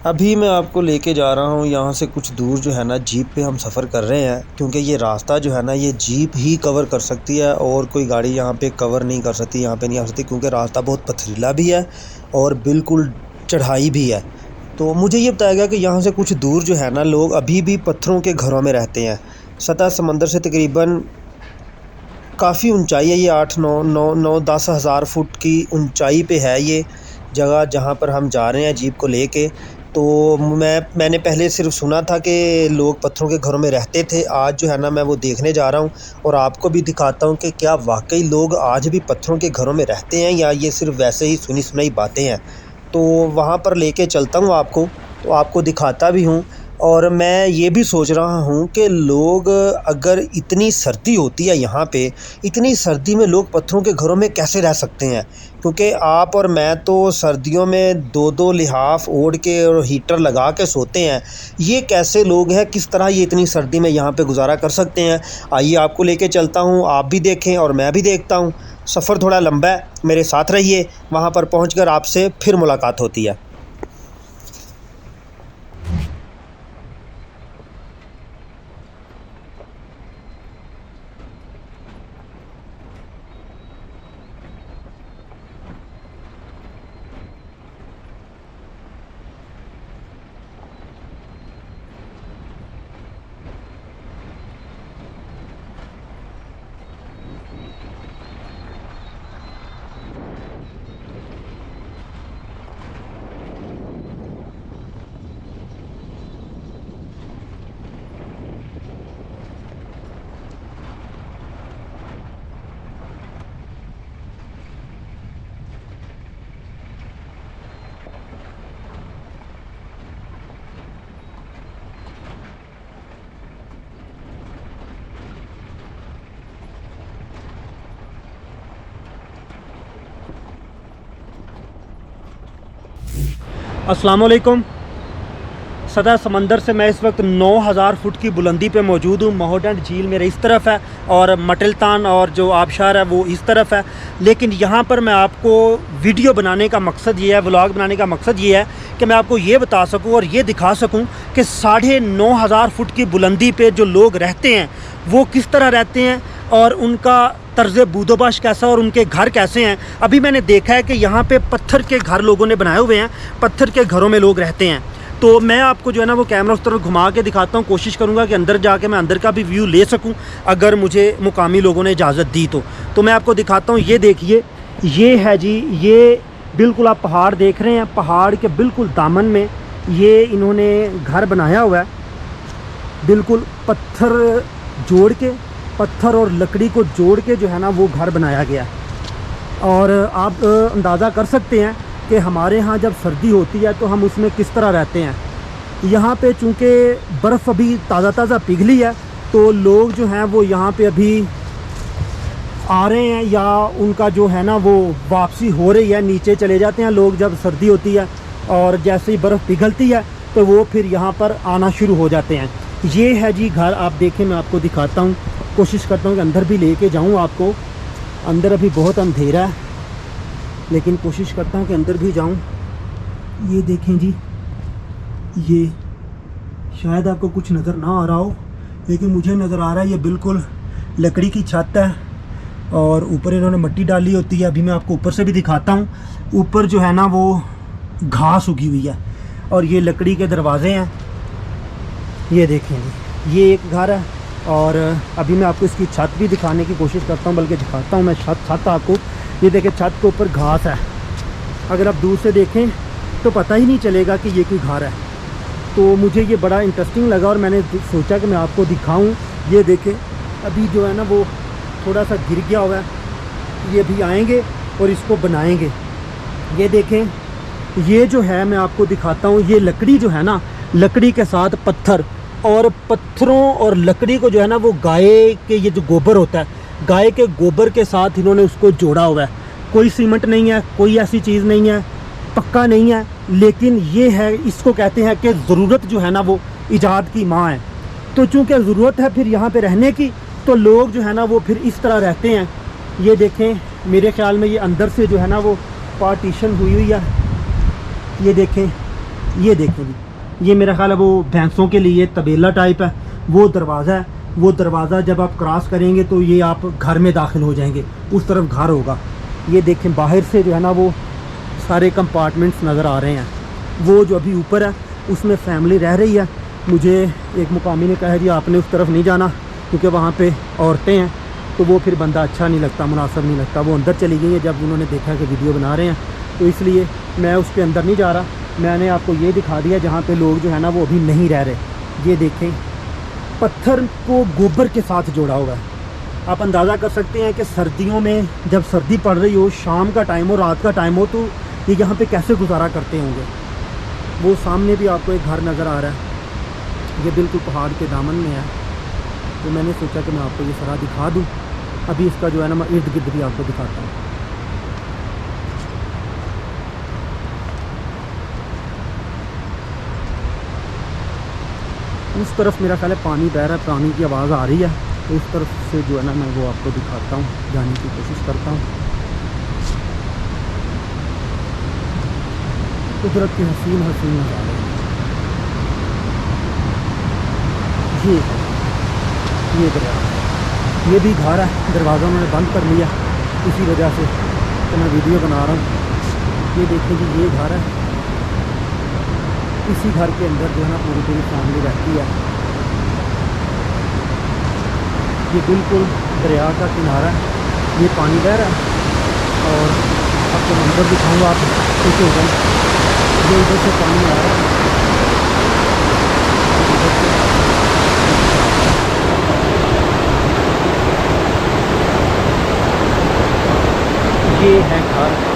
अभी मैं आपको लेके जा रहा हूँ यहाँ से कुछ दूर जो है ना, जीप पे हम सफ़र कर रहे हैं क्योंकि ये रास्ता जो है ना ये जीप ही कवर कर सकती है और कोई गाड़ी यहाँ पे कवर नहीं कर सकती, यहाँ पे नहीं आ सकती क्योंकि रास्ता बहुत पथरीला भी है और बिल्कुल चढ़ाई भी है। तो मुझे ये बताया गया कि यहाँ से कुछ दूर जो है ना लोग अभी भी पत्थरों के घरों में रहते हैं। सतह समंदर से तकरीबन काफ़ी ऊंचाई है, ये 8-9-10 हज़ार फुट की ऊंचाई पे है ये जगह जहाँ पर हम जा रहे हैं जीप को लेके। तो मैंने पहले सिर्फ सुना था कि लोग पत्थरों के घरों में रहते थे। आज जो है ना मैं वो देखने जा रहा हूँ और आपको भी दिखाता हूँ कि क्या वाकई लोग आज भी पत्थरों के घरों में रहते हैं या ये सिर्फ वैसे ही सुनी सुनाई बातें हैं। तो वहाँ पर लेके चलता हूँ आपको, तो आपको दिखाता भी हूँ। और मैं ये भी सोच रहा हूँ कि लोग, अगर इतनी सर्दी होती है यहाँ पे, इतनी सर्दी में लोग पत्थरों के घरों में कैसे रह सकते हैं? क्योंकि आप और मैं तो सर्दियों में 2-2 लिहाफ ओढ़ के और हीटर लगा के सोते हैं। ये कैसे लोग हैं, किस तरह ये इतनी सर्दी में यहाँ पे गुजारा कर सकते हैं? आइए आपको लेके चलता हूँ, आप भी देखें और मैं भी देखता हूँ। सफ़र थोड़ा लंबा है, मेरे साथ रहिए। वहाँ पर पहुँचकर आपसे फिर मुलाकात होती है। अस्सलाम वालेकुम। सतह समंदर से मैं इस वक्त 9000 फुट की बुलंदी पे मौजूद हूँ। महोडंड झील मेरे इस तरफ है और मटिलतान और जो आबशार है वो इस तरफ है। लेकिन यहाँ पर मैं आपको वीडियो बनाने का मकसद ये है, व्लॉग बनाने का मकसद ये है कि मैं आपको ये बता सकूँ और ये दिखा सकूँ कि 9500 फुट की बुलंदी पे जो लोग रहते हैं वो किस तरह रहते हैं और उनका तर्ज़ बूदोबाश कैसा और उनके घर कैसे हैं। अभी मैंने देखा है कि यहाँ पे पत्थर के घर लोगों ने बनाए हुए हैं, पत्थर के घरों में लोग रहते हैं। तो मैं आपको जो है ना वो कैमरा उस तरफ घुमा के दिखाता हूँ। कोशिश करूँगा कि अंदर जाके मैं अंदर का भी व्यू ले सकूँ, अगर मुझे मुकामी लोगों ने इजाज़त दी तो मैं आपको दिखाता हूँ। ये देखिए, ये है जी, ये बिल्कुल आप पहाड़ देख रहे हैं, पहाड़ के बिल्कुल दामन में ये इन्होंने घर बनाया हुआ है। बिल्कुल पत्थर जोड़ के, पत्थर और लकड़ी को जोड़ के जो है ना वो घर बनाया गया। और आप अंदाज़ा कर सकते हैं कि हमारे यहाँ जब सर्दी होती है तो हम उसमें किस तरह रहते हैं। यहाँ पे चूँकि बर्फ़ अभी ताज़ा पिघली है तो लोग जो हैं वो यहाँ पे अभी आ रहे हैं या उनका जो है ना वो वापसी हो रही है। नीचे चले जाते हैं लोग जब सर्दी होती है और जैसे ही बर्फ़ पिघलती है तो वो फिर यहाँ पर आना शुरू हो जाते हैं। ये है जी घर, आप देखें, मैं आपको दिखाता हूँ। कोशिश करता हूँ कि अंदर भी लेके जाऊँ आपको। अंदर अभी बहुत अंधेरा है लेकिन कोशिश करता हूँ कि अंदर भी जाऊँ। ये देखें जी, ये शायद आपको कुछ नज़र ना आ रहा हो लेकिन मुझे नज़र आ रहा है। ये बिल्कुल लकड़ी की छत है और ऊपर इन्होंने मिट्टी डाली होती है। अभी मैं आपको ऊपर से भी दिखाता हूँ। ऊपर जो है ना वो घास उगी हुई है और ये लकड़ी के दरवाजे हैं। ये देखें जी, ये एक घर है और अभी मैं आपको इसकी छत भी दिखाने की कोशिश करता हूँ, बल्कि दिखाता हूँ मैं छत आपको। ये देखें, छत के ऊपर घास है। अगर आप दूर से देखें तो पता ही नहीं चलेगा कि ये कोई घर है। तो मुझे ये बड़ा इंटरेस्टिंग लगा और मैंने सोचा कि मैं आपको दिखाऊं। ये देखें, अभी जो है ना वो थोड़ा सा गिर गया हुआ है। ये भी आएंगे और इसको बनाएंगे। ये देखें, ये जो है मैं आपको दिखाता हूँ। ये लकड़ी जो है ना, लकड़ी के साथ पत्थर, और पत्थरों और लकड़ी को जो है ना वो गाय के, ये जो गोबर होता है, गाय के गोबर के साथ इन्होंने उसको जोड़ा हुआ है। कोई सीमेंट नहीं है, कोई ऐसी चीज़ नहीं है, पक्का नहीं है, लेकिन ये है, इसको कहते हैं कि ज़रूरत जो है ना वो ईजाद की माँ है। तो चूँकि ज़रूरत है फिर यहाँ पे रहने की, तो लोग जो है ना वो फिर इस तरह रहते हैं। ये देखें, मेरे ख्याल में ये अंदर से जो है ना वो पार्टीशन हुई है। ये देखें, ये देखो जी, ये मेरा ख्याल है वो भैंसों के लिए तबेला टाइप है। वो दरवाज़ा है, वो दरवाज़ा जब आप क्रॉस करेंगे तो ये आप घर में दाखिल हो जाएंगे, उस तरफ घर होगा। ये देखें बाहर से जो है ना वो सारे कंपार्टमेंट्स नज़र आ रहे हैं। वो जो अभी ऊपर है उसमें फैमिली रह रही है। मुझे एक मुकामी ने कहा जी आपने उस तरफ नहीं जाना क्योंकि वहाँ पे औरतें हैं, तो वो फिर बंदा अच्छा नहीं लगता, मुनासिब नहीं लगता। वो अंदर चली गई है जब उन्होंने देखा कि वीडियो बना रहे हैं, तो इसलिए मैं उसके अंदर नहीं जा रहा। मैंने आपको ये दिखा दिया जहाँ पे लोग जो है ना वो अभी नहीं रह रहे। ये देखें पत्थर को गोबर के साथ जोड़ा हुआ है। आप अंदाज़ा कर सकते हैं कि सर्दियों में जब सर्दी पड़ रही हो, शाम का टाइम हो, रात का टाइम हो, तो ये यहाँ पे कैसे गुजारा करते होंगे। वो सामने भी आपको एक घर नज़र आ रहा है, ये बिल्कुल पहाड़ के दामन में है। तो मैंने सोचा कि मैं आपको ये सारा दिखा दूँ। अभी इसका जो है ना मैं इर्द गिर्द भी आपको दिखाता हूँ। उस तरफ मेरा ख्याल है पानी बह रहा है, पानी की आवाज़ आ रही है, तो उस तरफ से जो है ना मैं वो आपको दिखाता हूँ, जाने की कोशिश करता हूँ। कुदरत के हसीन हसीन नज़ारे। ये दरिया, ये भी घर है, दरवाज़ा उन्होंने बंद कर लिया इसी वजह से तो मैं वीडियो बना रहा हूँ। ये देखिए जी ये घर है, इसी घर के अंदर जो है ना पूरी फैमिली रहती है। ये बिल्कुल दरिया का किनारा है, ये पानी बह रहा है और आपको मंजर दिखाऊंगा, आप खुश हो गए। ये इधर से पानी आ रहा है, ये है घर।